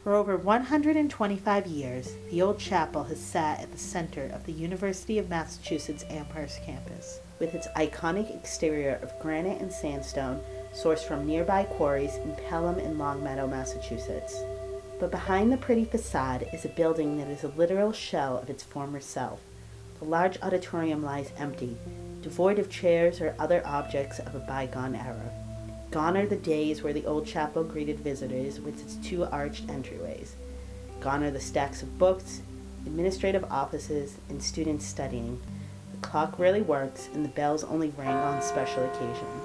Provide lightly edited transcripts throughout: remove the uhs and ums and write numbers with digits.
For over 125 years, the old chapel has sat at the center of the University of Massachusetts Amherst campus, with its iconic exterior of granite and sandstone sourced from nearby quarries in Pelham and Longmeadow, Massachusetts. But behind the pretty facade is a building that is a literal shell of its former self. The large auditorium lies empty, devoid of chairs or other objects of a bygone era. Gone are the days where the old chapel greeted visitors with its two arched entryways. Gone are the stacks of books, administrative offices, and students studying. The clock rarely works, and the bells only rang on special occasions.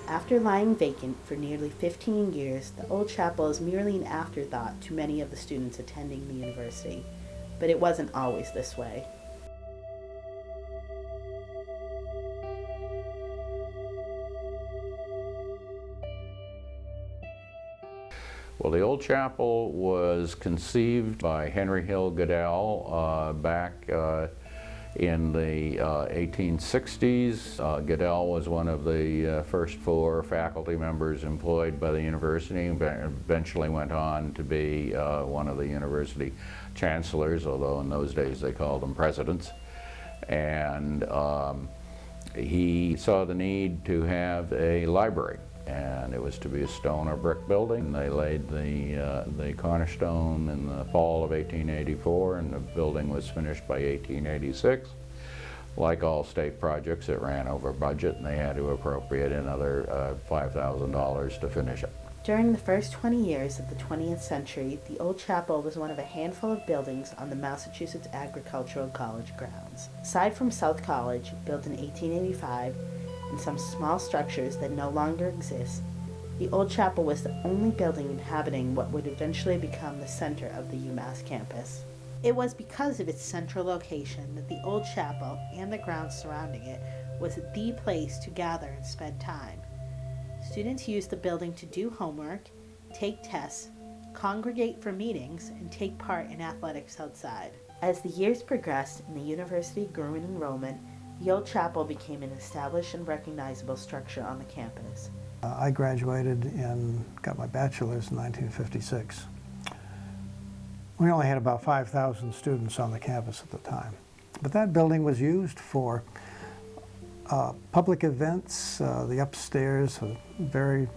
After lying vacant for nearly 15 years, the old chapel is merely an afterthought to many of the students attending the university. But it wasn't always this way. Well, the old chapel was conceived by Henry Hill Goodell back in the 1860s. Goodell was one of the first 4 faculty members employed by the university, and eventually went on to be one of the university chancellors, although in those days they called them presidents. And he saw the need to have a library, and it was to be a stone or brick building. They laid the cornerstone in the fall of 1884, and the building was finished by 1886. Like all state projects, it ran over budget, and they had to appropriate another $5,000 to finish it. During the first 20 years of the 20th century, the old chapel was one of a handful of buildings on the Massachusetts Agricultural College grounds. Aside from South College, built in 1885, and some small structures that no longer exist, the old chapel was the only building inhabiting what would eventually become the center of the UMass campus. It was because of its central location that the old chapel and the grounds surrounding it was the place to gather and spend time. Students used the building to do homework, take tests, congregate for meetings, and take part in athletics outside. As the years progressed and the university grew in enrollment, the old chapel became an established and recognizable structure on the campus. I graduated and got my bachelor's in 1956. We only had about 5,000 students on the campus at the time. But that building was used for public events. The upstairs, a very,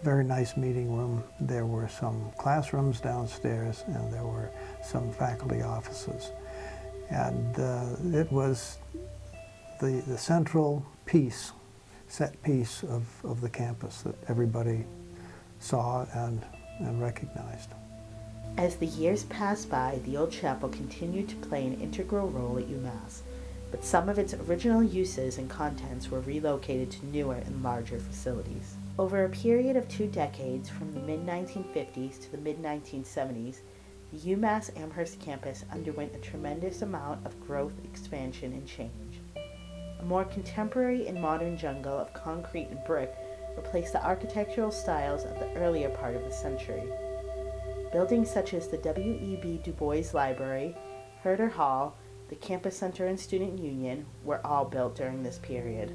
very nice meeting room. There were some classrooms downstairs, and there were some faculty offices. And it was the central piece, set piece of the campus that everybody saw and recognized. As the years passed by, the old chapel continued to play an integral role at UMass, but some of its original uses and contents were relocated to newer and larger facilities. Over a period of 2 decades, from the mid-1950s to the mid-1970s, the UMass Amherst campus underwent a tremendous amount of growth, expansion, and change. A more contemporary and modern jungle of concrete and brick replaced the architectural styles of the earlier part of the century. Buildings such as the W.E.B. Du Bois Library, Herder Hall, the Campus Center and Student Union were all built during this period.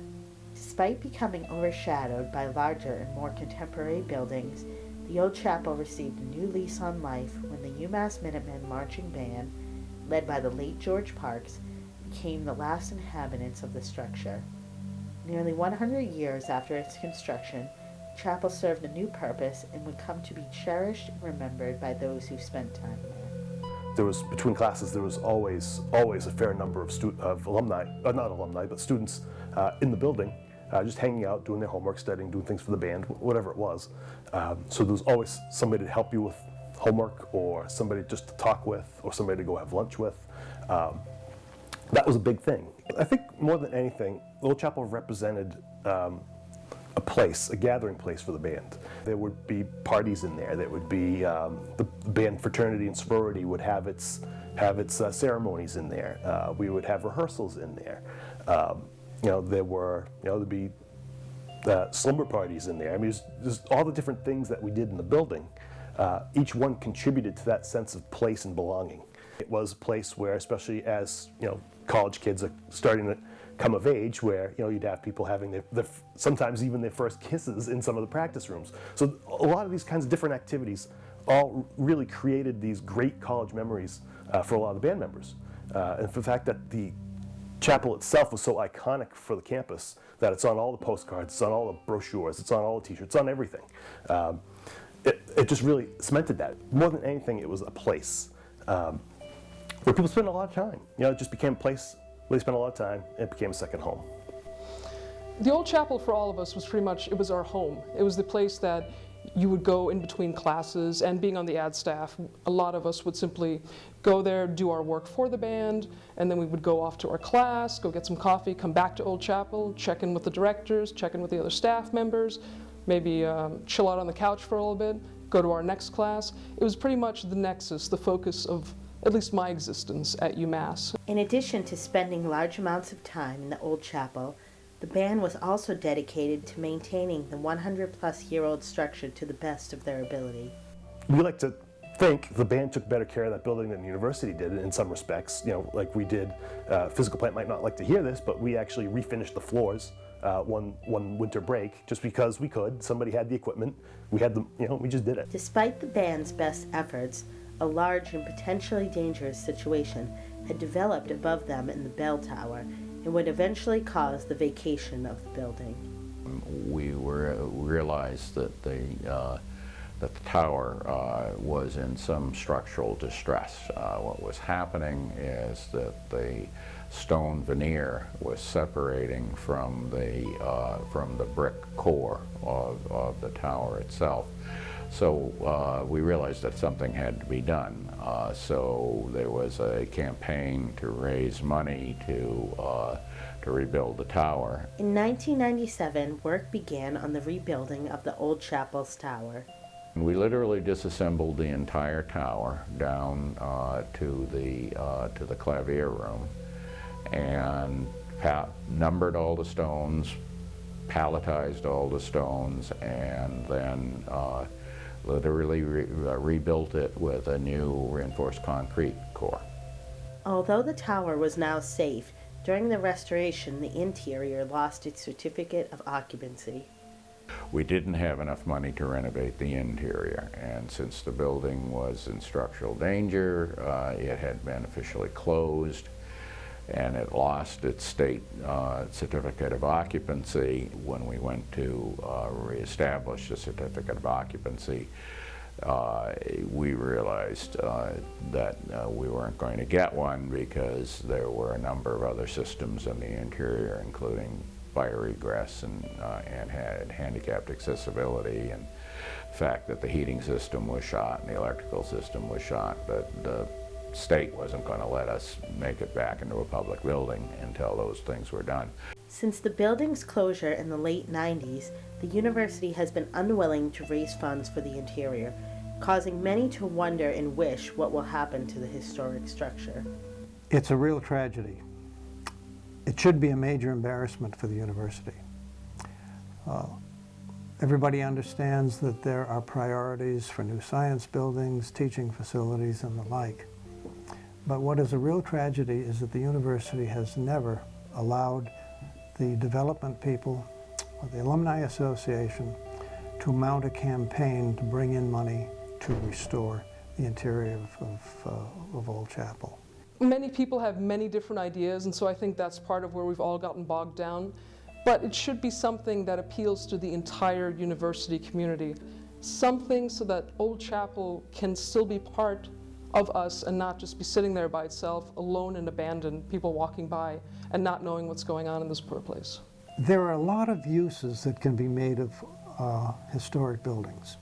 Despite becoming overshadowed by larger and more contemporary buildings, the old chapel received a new lease on life when the UMass Minutemen Marching Band, led by the late George Parks, became the last inhabitants of the structure. Nearly 100 years after its construction, the chapel served a new purpose and would come to be cherished and remembered by those who spent time there. There was, between classes, there was always a fair number of alumni, not alumni, but students in the building, just hanging out, doing their homework, studying, doing things for the band, whatever it was. So there was always somebody to help you with homework, or somebody just to talk with, or somebody to go have lunch with. That was a big thing. I think more than anything, the old chapel represented a place, a gathering place for the band. There would be parties in there. There would be the band fraternity and sorority would have its ceremonies in there. We would have rehearsals in there. There'd be slumber parties in there. I mean, there's all the different things that we did in the building. Each one contributed to that sense of place and belonging. It was a place where, especially as college kids are starting to come of age, where you'd have people having their sometimes even their first kisses in some of the practice rooms. So a lot of these kinds of different activities all really created these great college memories for a lot of the band members. And for the fact that the chapel itself was so iconic for the campus that it's on all the postcards, it's on all the brochures, it's on all the t-shirts, it's on everything. It just really cemented that. More than anything, it was a place where people spend a lot of time. You know, it just became a place where they spent a lot of time, and it became a second home. The old chapel for all of us was pretty much, it was our home. It was the place that you would go in between classes, and being on the ad staff, a lot of us would simply go there, do our work for the band, and then we would go off to our class, go get some coffee, come back to Old Chapel, check in with the directors, check in with the other staff members, maybe chill out on the couch for a little bit, go to our next class. It was pretty much the nexus, the focus of at least my existence at UMass. In addition to spending large amounts of time in the Old Chapel, the band was also dedicated to maintaining the 100-plus-year-old structure to the best of their ability. We like to think the band took better care of that building than the university did in some respects. You know, like we did, physical plant might not like to hear this, but we actually refinished the floors one winter break just because we could. Somebody had the equipment. We had the, you know, we just did it. Despite the band's best efforts, a large and potentially dangerous situation had developed above them in the bell tower and would eventually cause the vacation of the building. We realized that the tower was in some structural distress. What was happening is that the stone veneer was separating from the brick core of the tower itself. So we realized that something had to be done. So there was a campaign to raise money to rebuild the tower. In 1997, work began on the rebuilding of the Old Chapel's tower. We literally disassembled the entire tower down to the clavier room and numbered all the stones, palletized all the stones, and then literally rebuilt it with a new reinforced concrete core. Although the tower was now safe, during the restoration, the interior lost its certificate of occupancy. We didn't have enough money to renovate the interior, and since the building was in structural danger, it had been officially closed, and it lost its state certificate of occupancy. When we went to reestablish the certificate of occupancy, we realized that we weren't going to get one because there were a number of other systems in the interior, including fire egress and had handicapped accessibility, and the fact that the heating system was shot and the electrical system was shot, but the state wasn't going to let us make it back into a public building until those things were done. Since the building's closure in the late 90s, the university has been unwilling to raise funds for the interior, causing many to wonder and wish what will happen to the historic structure. It's a real tragedy. It should be a major embarrassment for the university. Everybody understands that there are priorities for new science buildings, teaching facilities, and the like. But what is a real tragedy is that the university has never allowed the development people or the Alumni Association to mount a campaign to bring in money to restore the interior of Old Chapel. Many people have many different ideas, and so I think that's part of where we've all gotten bogged down. But it should be something that appeals to the entire university community. Something so that Old Chapel can still be part of us and not just be sitting there by itself, alone and abandoned, people walking by and not knowing what's going on in this poor place. There are a lot of uses that can be made of historic buildings.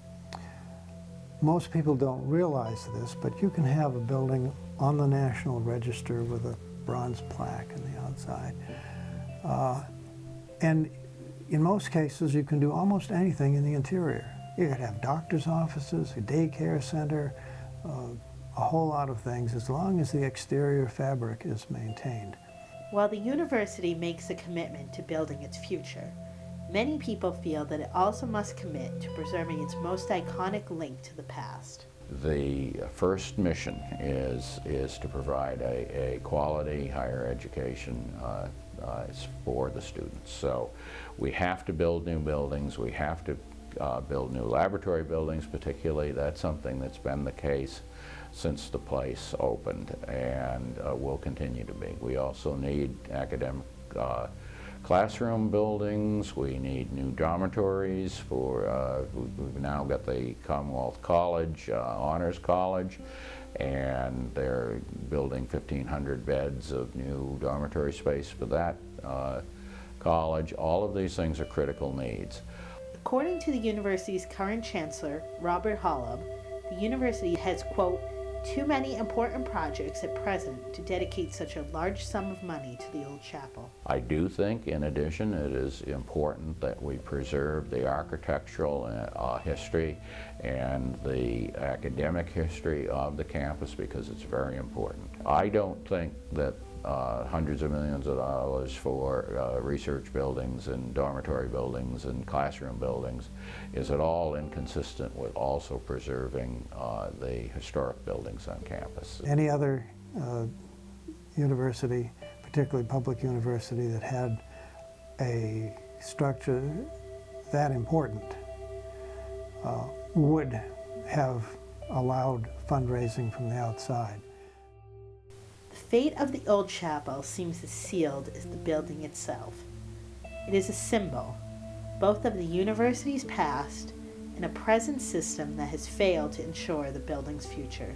Most people don't realize this, but you can have a building on the National Register with a bronze plaque on the outside. And in most cases, you can do almost anything in the interior. You could have doctor's offices, a daycare center, a whole lot of things, as long as the exterior fabric is maintained. While the university makes a commitment to building its future, many people feel that it also must commit to preserving its most iconic link to the past. The first mission is to provide a quality higher education for the students. So we have to build new buildings, we have to build new laboratory buildings particularly. That's something that's been the case since the place opened and will continue to be. We also need academic classroom buildings. We need new dormitories for, we've now got the Commonwealth College, Honors College, and they're building 1,500 beds of new dormitory space for that college. All of these things are critical needs. According to the university's current chancellor, Robert Holub, the university has, quote, too many important projects at present to dedicate such a large sum of money to the old chapel. I do think, in addition, it is important that we preserve the architectural history and the academic history of the campus because it's very important. I don't think that hundreds of millions of dollars for research buildings and dormitory buildings and classroom buildings is at all inconsistent with also preserving the historic buildings on campus. Any other university, particularly public university, that had a structure that important would have allowed fundraising from the outside. The fate of the old chapel seems as sealed as the building itself. It is a symbol, both of the university's past and a present system that has failed to ensure the building's future.